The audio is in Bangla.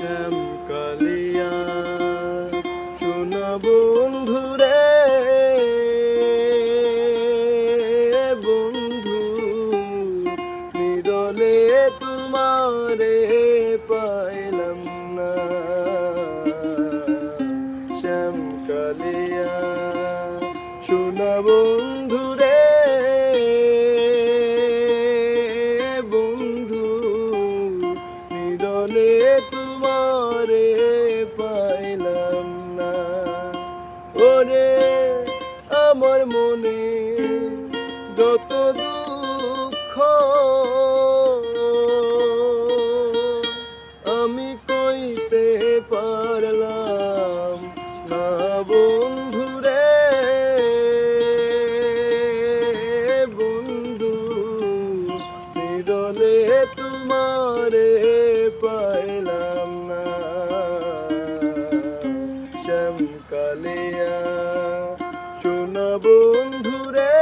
শ্যাম কালিয়া সোনা বন্ধুরে বন্ধু নিরলে তোমারে পাইলাম না শ্যাম কালিয়া সোনা বন্ধুরে বন্ধু নিরলে তোমারে পাইলাম না ওরে আমার মনে যত দুঃখ আমি কইতে পারলাম না বন্ধুরে বন্ধু নিরলে তোমারে পাইলাম না শ্যাম কালিয়া সোনা বন্ধুরে